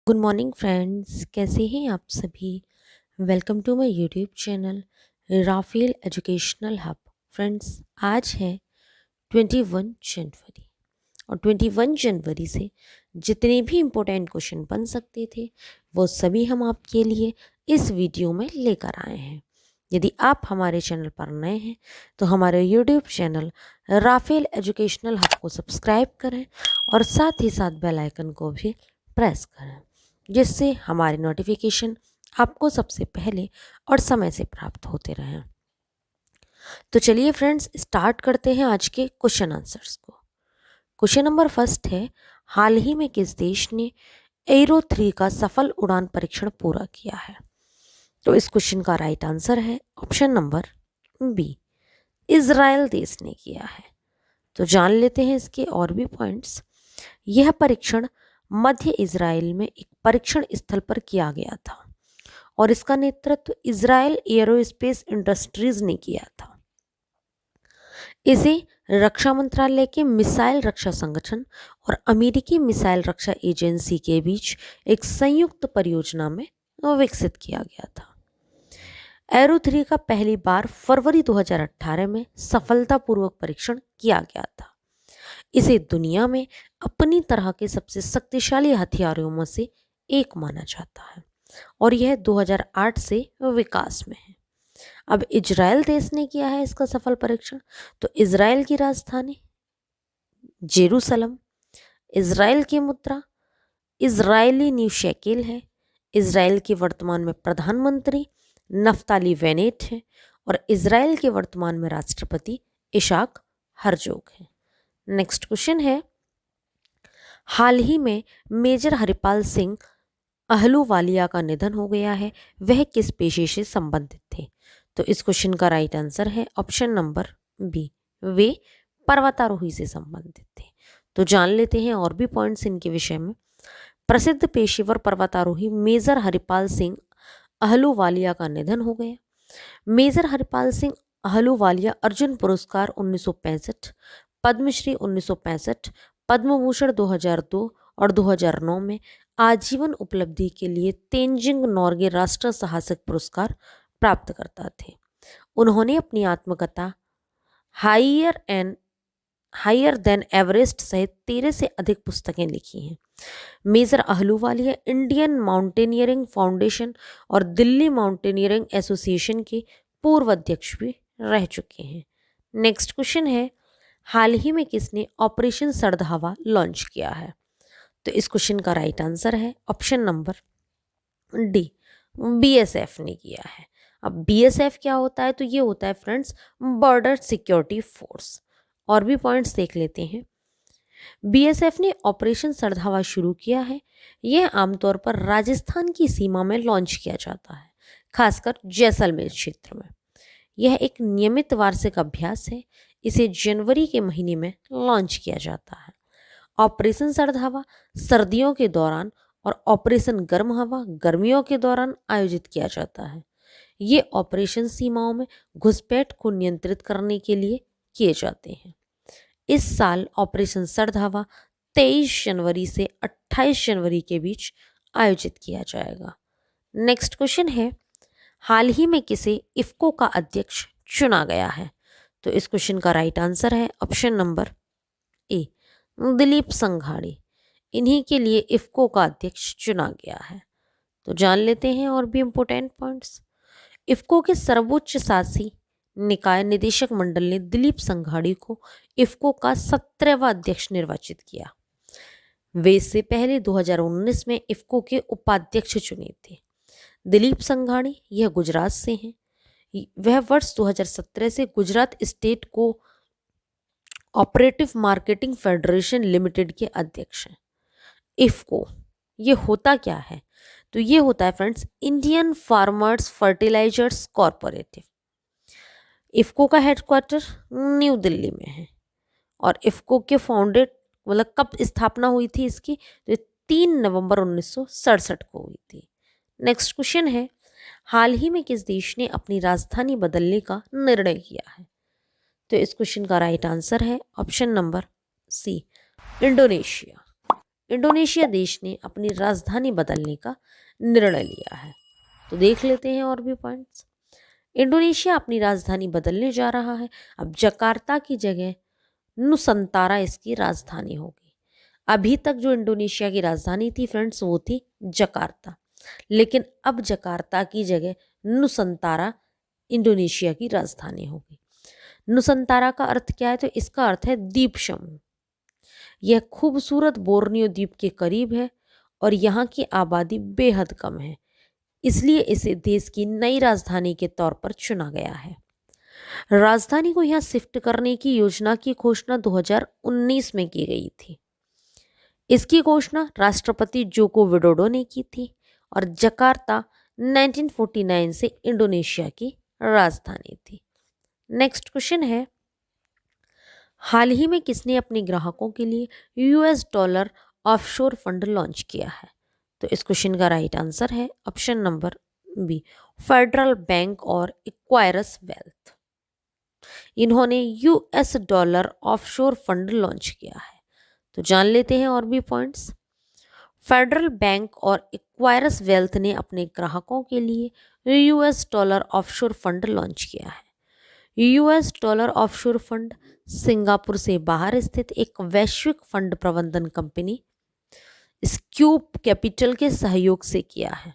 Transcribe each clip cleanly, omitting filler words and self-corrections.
Good morning friends, कैसे हैं आप सभी। Welcome to my YouTube channel Rafael educational hub. Friends, आज है 21 जनवरी और 21 जनवरी से जितने भी इम्पोर्टेंट क्वेश्चन बन सकते थे वो सभी हम आपके लिए इस वीडियो में लेकर आए हैं। यदि आप हमारे चैनल पर नए हैं तो हमारे YouTube channel Rafael educational hub को सब्सक्राइब करें और साथ ही साथ बेल आइकन को भी प्रेस करें, जिससे हमारे नोटिफिकेशन आपको सबसे पहले और समय से प्राप्त होते रहें। तो चलिए फ्रेंड्स, स्टार्ट करते हैं आज के क्वेश्चन आंसर्स को। क्वेश्चन नंबर फर्स्ट है, हाल ही में किस देश ने एरो 3 का सफल उड़ान परीक्षण पूरा किया है। तो इस क्वेश्चन का राइट आंसर है ऑप्शन नंबर बी, इजराइल देश ने किया है। तो जान लेते हैं इसके और भी पॉइंट्स। यह परीक्षण मध्य इजराइल में एक परीक्षण स्थल पर किया गया था और इसका नेतृत्व इजराइल एरोस्पेस इंडस्ट्रीज ने किया था। इसे रक्षा मंत्रालय के मिसाइल रक्षा संगठन और अमेरिकी मिसाइल रक्षा एजेंसी के बीच एक संयुक्त परियोजना में विकसित किया गया था। एरो 3 का पहली बार फरवरी 2018 में सफलतापूर्वक परीक्षण किया गया था। इसे दुनिया में अपनी तरह के सबसे शक्तिशाली हथियारों में से एक माना जाता है और यह 2008 से विकास में है। अब इजराइल देश ने किया है इसका सफल परीक्षण। तो इजराइल की राजधानी जेरूसलम, इजराइल की मुद्रा इजरायली न्यू शेकेल है, इजराइल के वर्तमान में प्रधानमंत्री नफ्ताली बेनेट है और इजराइल के वर्तमान में राष्ट्रपति इशाक हरजोग है। नेक्स्ट क्वेश्चन है, हाल ही में मेजर हरिपाल सिंह अहलूवालिया का निधन हो गया है, वह किस पेशे से संबंधित थे। तो इस क्वेश्चन का राइट आंसर है ऑप्शन नंबर बी, वे पर्वतारोही से संबंधित थे। तो जान लेते हैं और भी पॉइंट्स इनके विषय में। प्रसिद्ध पेशेवर पर्वतारोही मेजर हरिपाल सिंह अहलूवालिया का निधन हो गया। मेजर हरिपाल सिंह अहलूवालिया अर्जुन पुरस्कार 1965, पद्मश्री 1965, पद्म भूषण 2002 और 2009 में आजीवन उपलब्धि के लिए तेंजिंग नोर्गे राष्ट्रीय साहसिक पुरस्कार प्राप्त करता थे। उन्होंने अपनी आत्मकथा हायर देन एवरेस्ट सहित 13 से अधिक पुस्तकें लिखी हैं। Major Ahluwalia Indian mountaineering foundation और दिल्ली माउंटेनियरिंग एसोसिएशन के पूर्व अध्यक्ष भी रह चुके हैं। नेक्स्ट क्वेश्चन है, हाल ही में किसने ऑपरेशन सरधावा लॉन्च किया है। तो इस क्वेश्चन का राइट आंसर है ऑप्शन नंबर डी, बीएसएफ ने किया है। अब बीएसएफ क्या होता है। तो ये होता है फ्रेंड्स बॉर्डर सिक्योरिटी फोर्स। और भी पॉइंट्स देख लेते हैं। बीएसएफ ने ऑपरेशन सरधावा शुरू किया है। यह आमतौर पर राजस्थान की सीमा में लॉन्च किया जाता है, खासकर जैसलमेर क्षेत्र में। यह एक नियमित वार्षिक अभ्यास है। इसे जनवरी के महीने में लॉन्च किया जाता है। ऑपरेशन सरधावा सर्दियों के दौरान और ऑपरेशन गर्म हवा गर्मियों के दौरान आयोजित किया जाता है। ये ऑपरेशन सीमाओं में घुसपैठ को नियंत्रित करने के लिए किए जाते हैं। इस साल ऑपरेशन सरधावा 23 जनवरी से 28 जनवरी के बीच आयोजित किया जाएगा। नेक्स्ट क्वेश्चन है, हाल ही में किसे इफ्को का अध्यक्ष चुना गया है। तो इस क्वेश्चन का राइट आंसर है ऑप्शन नंबर ए, दिलीप संघाड़ी। इन्हीं के लिए इफ्को का अध्यक्ष चुना गया है। तो जान लेते हैं और भी इंपोर्टेंट पॉइंट्स। इफ्को के सर्वोच्च शासी निकाय निदेशक मंडल ने दिलीप संघाड़ी को इफ्को का 17वां अध्यक्ष निर्वाचित किया। वे इससे पहले 2019 में इफ्को के उपाध्यक्ष चुने थे। दिलीप संघाड़ी यह गुजरात से हैं। वह वर्ष 2017 से Gujarat state co operative marketing federation limited के अध्यक्ष हैं। इफ्को ये होता क्या है। तो ये होता है friends Indian farmers fertilisers cooperative. IFFCO का हेडक्वार्टर न्यू दिल्ली में है और इफ्को के फाउंडेड मतलब कब स्थापना हुई थी इसकी। तो 3 नवंबर 1967 को हुई थी। नेक्स्ट क्वेश्चन है, हाल ही में किस देश ने अपनी राजधानी बदलने का निर्णय किया है। तो इस क्वेश्चन का राइट आंसर है option number C, Indonesia. Indonesia देश ने अपनी राजधानी बदलने का निर्णय लिया है? तो देख लेते हैं और भी पॉइंट्स। इंडोनेशिया अपनी राजधानी बदलने जा रहा है। अब जकार्ता की जगह नुसंतारा इसकी राजधानी होगी। अभी तक जो इंडोनेशिया की राजधानी थी फ्रेंड्स वो थी जकार्ता, लेकिन अब जकार्ता की जगह नुसंतारा इंडोनेशिया की राजधानी होगी। नुसंतारा का अर्थ क्या है? तो इसका अर्थ है द्वीप समूह। यह खूबसूरत बोर्नियो द्वीप के करीब है और यहाँ की आबादी बेहद कम है, इसलिए इसे देश की नई राजधानी के तौर पर चुना गया है। राजधानी को यहाँ शिफ्ट करने की योजना की घोषणा 2019 में की गई थी। इसकी घोषणा राष्ट्रपति जोको विडोडो ने की थी और जकार्ता 1949 से इंडोनेशिया की राजधानी थी। नेक्स्ट क्वेश्चन है, हाल ही में किसने अपने ग्राहकों के लिए $, ऑफशोर फंड लॉन्च किया है? तो इस क्वेश्चन का राइट आंसर है option number B, Federal bank और एक्वायरस वेल्थ। इन्होंने $, ऑफशोर फंड लॉन्च किया है। तो जान लेते हैं और भी पॉइंट्स। फेडरल बैंक और एक्वायरस वेल्थ ने अपने ग्राहकों के लिए $, ऑफशोर फंड लॉन्च किया है। $, ऑफशोर फंड सिंगापुर से बाहर स्थित एक वैश्विक फंड प्रबंधन कंपनी स्क्यूब कैपिटल के सहयोग से किया है।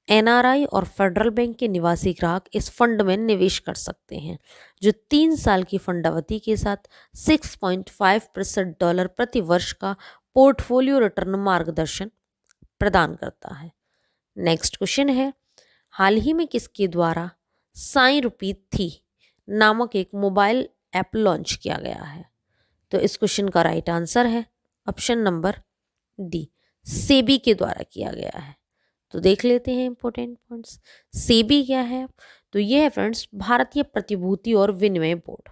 एनआरआई और फेडरल बैंक के निवासी ग्राहक इस फंड में निवेश कर सकते हैं, जो 3 साल की फंड अवधि के साथ 6.5% डॉलर प्रति वर्ष का पोर्टफोलियो रिटर्न मार्गदर्शन प्रदान करता है। नेक्स्ट क्वेश्चन है, हाल ही में किसके द्वारा साई रुपी थी नामक एक मोबाइल ऐप लॉन्च किया गया है? तो इस क्वेश्चन का राइट आंसर है ऑप्शन नंबर डी, सेबी के द्वारा किया गया है। तो देख लेते हैं इंपॉर्टेंट पॉइंट्स। सेबी क्या है? तो यह है फ्रेंड्स भारतीय प्रतिभूति और विनिमय बोर्ड।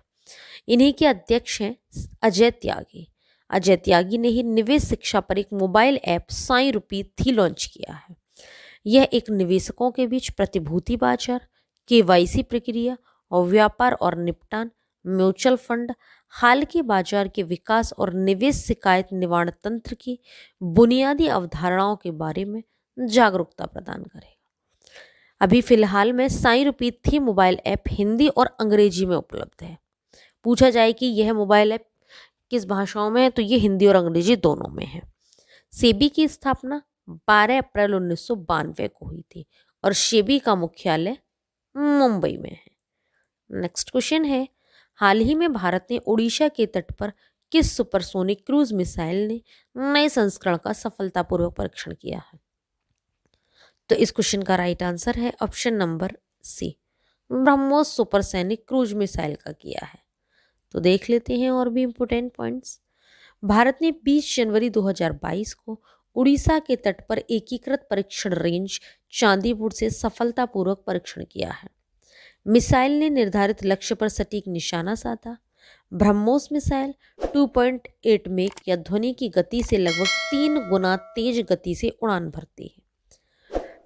इन्हीं के अध्यक्ष हैं अजय त्यागी। अजय त्यागी ने ही निवेश शिक्षा पर एक मोबाइल ऐप साई रुपी थी लॉन्च किया है। यह एक निवेशकों के बीच प्रतिभूति बाजार, केवाईसी प्रक्रिया और व्यापार और निपटान, म्यूचुअल फंड, हाल के बाजार के विकास और निवेश शिकायत निवारण तंत्र की बुनियादी अवधारणाओं के बारे में जागरूकता प्रदान करेगा। अभी फिलहाल में साई रुपी थी मोबाइल ऐप हिंदी और अंग्रेजी में उपलब्ध है। पूछा जाए कि यह मोबाइल ऐप किस भाषाओं में है, तो ये हिंदी और अंग्रेजी दोनों में है। सेबी की स्थापना 12 अप्रैल 1992 को हुई थी और सेबी का मुख्यालय मुंबई में है। नेक्स्ट क्वेश्चन है, हाल ही में भारत ने ओडिशा के तट पर किस सुपरसोनिक क्रूज मिसाइल ने नए संस्करण का सफलतापूर्वक परीक्षण किया है? तो इस क्वेश्चन का राइट आंसर है option number C, BrahMos supersonic cruise missile का किया है। तो देख लेते हैं और भी इंपोर्टेंट पॉइंट्स। भारत ने 20 जनवरी 2022 को उड़ीसा के तट पर एकीकृत परीक्षण रेंज चांदीपुर से सफलतापूर्वक परीक्षण किया है। मिसाइल ने निर्धारित लक्ष्य पर सटीक निशाना साधा। ब्रह्मोस मिसाइल 2.8 मेक या ध्वनि की गति से लगभग 3 गुना तेज गति से उड़ान भरती है।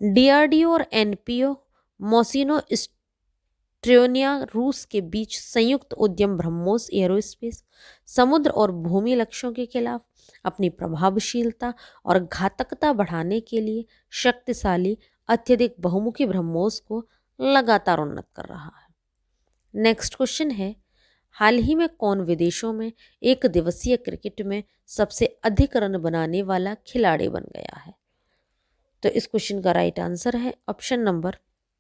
डीआरडीओ और एनपीओ मोसिनो स्ट्रेनिया रूस के बीच संयुक्त उद्यम ब्रह्मोस एरोस्पेस समुद्र और भूमि लक्ष्यों के खिलाफ अपनी प्रभावशीलता और घातकता बढ़ाने के लिए शक्तिशाली अत्यधिक बहुमुखी ब्रह्मोस को लगातार उन्नत कर रहा है। नेक्स्ट क्वेश्चन है, हाल ही में कौन विदेशों में एक दिवसीय क्रिकेट में सबसे अधिक रन बनाने वाला खिलाड़ी बन गया है? तो इस क्वेश्चन का राइट आंसर है option number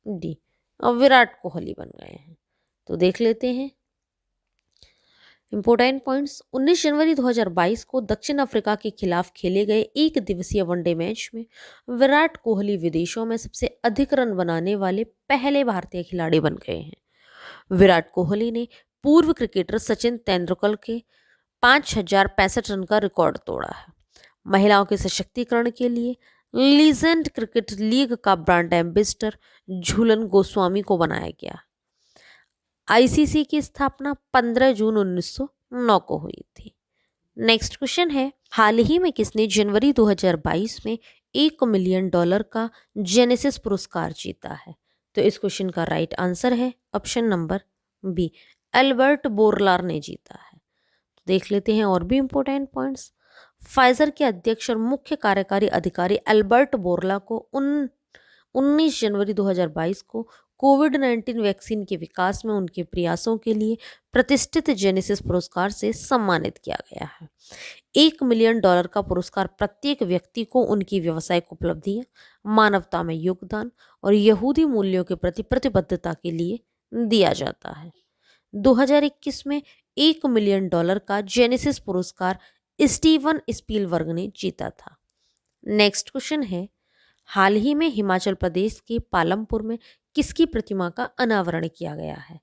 D, Virat Kohli बन गए हैं। तो देख लेते हैं इंपोर्टेंट पॉइंट्स। 19 जनवरी 2022 को दक्षिण अफ्रीका के खिलाफ खेले गए एक दिवसीय वनडे मैच में विराट कोहली विदेशों में सबसे अधिक रन बनाने वाले पहले भारतीय खिलाड़ी बन गए हैं। विराट कोहली ने पूर्व क्रिकेटर सचिन तेंदुलकर के 5065 रन का रिकॉर्ड तोड़ा है। महिलाओं के सशक्तिकरण के लिए लीजेंड क्रिकेट लीग का ब्रांड एम्बेसडर झूलन गोस्वामी को बनाया गया। आईसीसी की स्थापना 15 जून 1909 को हुई थी। नेक्स्ट क्वेश्चन है, हाल ही में किसने जनवरी 2022 में $1 मिलियन का जेनेसिस पुरस्कार जीता है? तो इस क्वेश्चन का राइट आंसर है ऑप्शन नंबर बी, एल्बर्ट बोरलार ने जीता है। तो देख लेते हैं और भी इंपॉर्टेंट पॉइंट्स। फाइजर के अध्यक्ष और मुख्य कार्यकारी अधिकारी एल्बर्ट बोर्ला को 19 जनवरी 2022 को कोविड-19 वैक्सीन के विकास में उनके प्रयासों के लिए प्रतिष्ठित जेनेसिस पुरस्कार से सम्मानित किया गया है। $1 मिलियन का पुरस्कार प्रत्येक व्यक्ति को उनकी व्यावसायिक उपलब्धियां, मानवता में योगदान और यहूदी मूल्यों के प्रति प्रतिबद्धता के लिए दिया जाता है। 2021 में $1 मिलियन का जेनेसिस पुरस्कार स्टीवन स्पीलबर्ग ने जीता था। नेक्स्ट क्वेश्चन है, हाल ही में हिमाचल प्रदेश के पालमपुर में किसकी प्रतिमा का अनावरण किया गया है?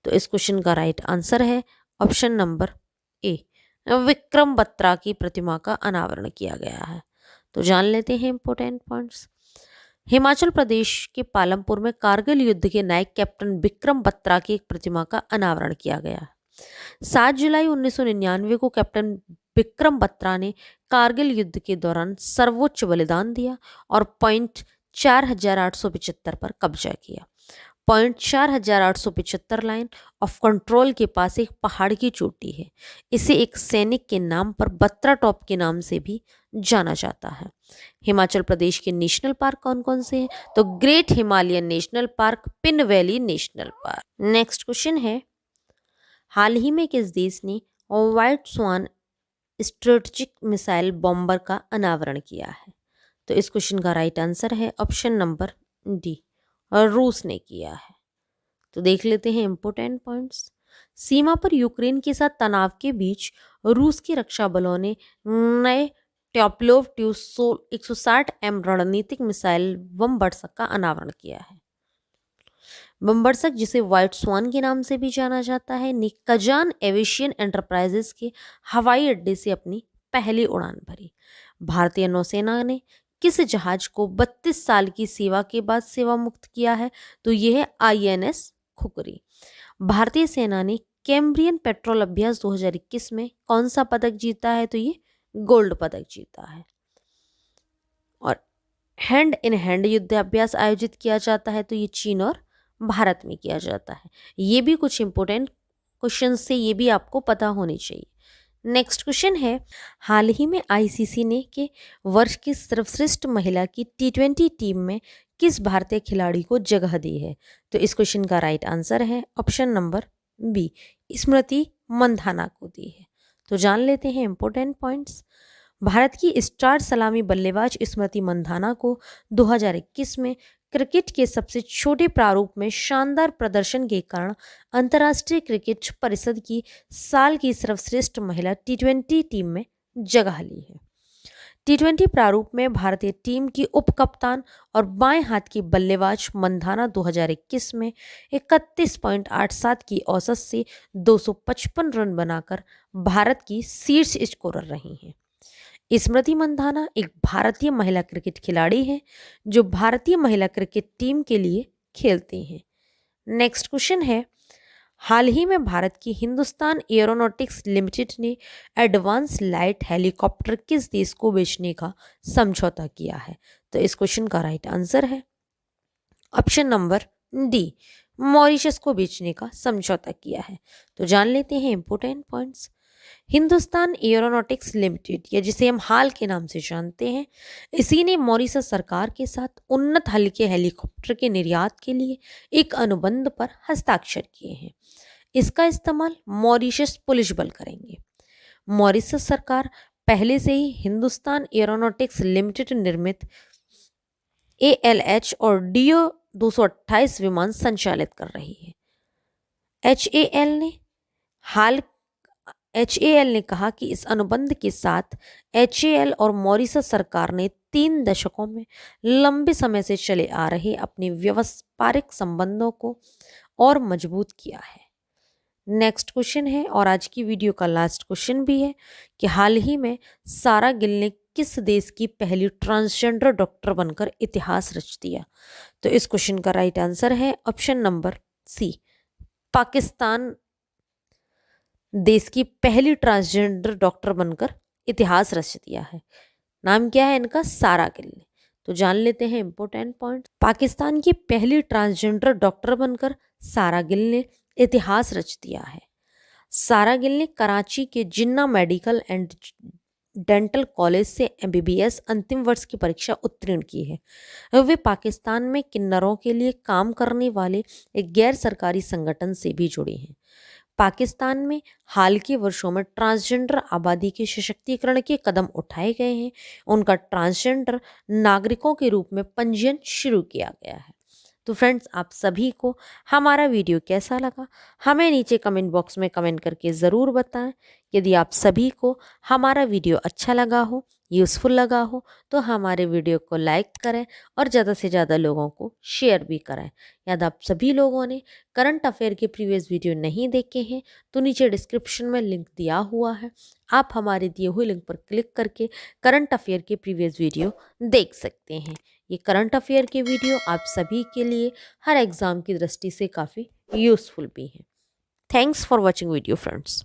तो इस क्वेश्चन का राइट आंसर है option number A, Vikram Batra की प्रतिमा का अनावरण किया गया है। तो जान लेते हैं इंपॉर्टेंट पॉइंट्स। हिमाचल प्रदेश के पालमपुर में कारगिल युद्ध के नायक कैप्टन विक्रम बत्रा की एक प्रतिमा का अनावरण किया गया है। 7 जुलाई 1999 को कैप्टन विक्रम बत्रा ने कारगिल युद्ध के दौरान सर्वोच्च बलिदान दिया और पॉइंट 4875 पर कब्जा किया। पॉइंट 4875 लाइन ऑफ कंट्रोल के पास एक पहाड़ की चोटी है। इसे एक सैनिक के नाम पर बत्रा टॉप के नाम से भी जाना जाता है। हिमाचल प्रदेश के नेशनल पार्क कौन कौन से हैं? तो great Himalayan national park, pin valley national park. Next question है, हाल ही में किस देश ने व्हाइट स्वान स्ट्रेटेजिक मिसाइल बॉम्बर का अनावरण किया है? तो इस क्वेश्चन का राइट आंसर है ऑप्शन नंबर डी, रूस ने किया है। तो देख लेते हैं इंपॉर्टेंट पॉइंट्स। सीमा पर यूक्रेन के साथ तनाव के बीच रूस के रक्षा बलों ने नए ट्योप्लोव ट्यूसोल 160M रणनीतिक मिसाइल बमबरसक का अनावरण किया है। बमबरसक, जिसे व्हाइट स्वान के नाम से भी जाना जाता है, ने कजान एविएशन एंटरप्राइजेस के हवाई अड्डे से अपनी पहली उड़ान भरी। भारतीय नौसेना ने किस जहाज को 32 साल की सेवा के बाद सेवा मुक्त किया है? तो यह है INS खुखरी। भारतीय सेना ने कैम्ब्रियन पेट्रोल अभ्यास 2021 में कौन सा पदक जीता है? तो ये गोल्ड पदक जीता है। और हैंड इन हैंड युद्धाभ्यास आयोजित किया जाता है, तो ये चीन और भारत में किया जाता है। ये भी कुछ इंपॉर्टेंट क्वेश्चन से ये भी आपको पता होनी चाहिए। नेक्स्ट क्वेश्चन है, हाल ही में ICC ने के वर्ष की सर्वश्रेष्ठ महिला की T20 टीम में किस भारतीय खिलाड़ी को जगह दी है? तो इस क्वेश्चन का राइट आंसर है option number B, Smriti Mandhana को दी है। तो जान लेते हैं इंपॉर्टेंट पॉइंट्स। भारत की स्टार सलामी बल्लेबाज स्मृति मंधाना को 2021 में क्रिकेट के सबसे छोटे प्रारूप में शानदार प्रदर्शन के कारण अंतर्राष्ट्रीय क्रिकेट परिषद की साल की सर्वश्रेष्ठ महिला T20 टीम में जगह ली है। T20 प्रारूप में भारतीय टीम की उप कप्तान और बाएं हाथ की बल्लेबाज मंधाना 2021 में 31.87 की औसत से 255 रन बनाकर भारत की शीर्ष स्कोरर रही हैं। स्मृति मंधाना एक भारतीय महिला क्रिकेट खिलाड़ी हैं जो भारतीय महिला क्रिकेट टीम के लिए खेलती हैं। नेक्स्ट क्वेश्चन है, हाल ही में भारत की हिंदुस्तान एरोनॉटिक्स लिमिटेड ने एडवांस लाइट हेलीकॉप्टर किस देश को बेचने का समझौता किया है? तो इस क्वेश्चन का राइट आंसर है ऑप्शन नंबर डी, मॉरिशस को बेचने का समझौता किया है। तो जान लेते हैं important points. Hindustan aeronautics limited, या जिसे हम हाल के नाम से जानते हैं, इसी ने मॉरिशस सरकार के साथ उन्नत हल्के हेलीकॉप्टर के निर्यात के लिए एक अनुबंध पर हस्ताक्षर किए हैं। इसका इस्तेमाल मॉरिशस पुलिस बल करेंगे। मॉरिशस सरकार पहले से ही हिंदुस्तान एरोनॉटिक्स लिमिटेड निर्मित ALH और DO 228 विमान संचालित कर रही है। HAL ने कहा कि इस अनुबंध के साथ HAL और मॉरिशस सरकार ने 3 दशकों में लंबे समय से चले आ रहे अपने व्यापारिक संबंधों को और मजबूत किया है। नेक्स्ट क्वेश्चन है, और आज की वीडियो का लास्ट क्वेश्चन भी है, कि हाल ही में सारा गिल ने किस देश की पहली ट्रांसजेंडर डॉक्टर बनकर इतिहास रच दिया? तो इस क्वेश्चन का राइट आंसर है ऑप्शन नंबर सी, पाकिस्तान देश की पहली ट्रांसजेंडर डॉक्टर बनकर इतिहास रच दिया है। नाम क्या है इनका? सारा गिल ने। तो जान लेते हैं इंपॉर्टेंट पॉइंट। पाकिस्तान की पहली ट्रांसजेंडर डॉक्टर बनकर सारा गिल ने इतिहास रच दिया है। सारा गिल ने कराची के जिन्ना मेडिकल एंड डेंटल कॉलेज से MBBS अंतिम वर्ष की परीक्षा उत्तीर्ण की है। वे पाकिस्तान में किन्नरों के लिए काम करने वाले एक गैर सरकारी संगठन से भी जुड़ी हैं। पाकिस्तान में हाल के वर्षों में ट्रांसजेंडर आबादी के सशक्तिकरण के कदम उठाए गए हैं। उनका ट्रांसजेंडर नागरिकों के रूप में पंजीयन शुरू किया गया है। तो फ्रेंड्स, आप सभी को हमारा वीडियो कैसा लगा हमें नीचे कमेंट बॉक्स में कमेंट करके ज़रूर बताएं। यदि आप सभी को हमारा वीडियो अच्छा लगा हो, यूज़फुल लगा हो, तो हमारे वीडियो को लाइक करें और ज़्यादा से ज़्यादा लोगों को शेयर भी करें। यदि आप सभी लोगों ने करंट अफेयर के प्रीवियस वीडियो नहीं देखे हैं तो नीचे डिस्क्रिप्शन में लिंक दिया हुआ है, आप हमारे दिए हुए लिंक पर क्लिक करके करंट अफेयर के प्रीवियस वीडियो देख सकते हैं। ये करंट अफेयर के वीडियो आप सभी के लिए हर एग्ज़ाम की दृष्टि से काफ़ी यूज़फुल भी हैं। Thanks for watching video friends.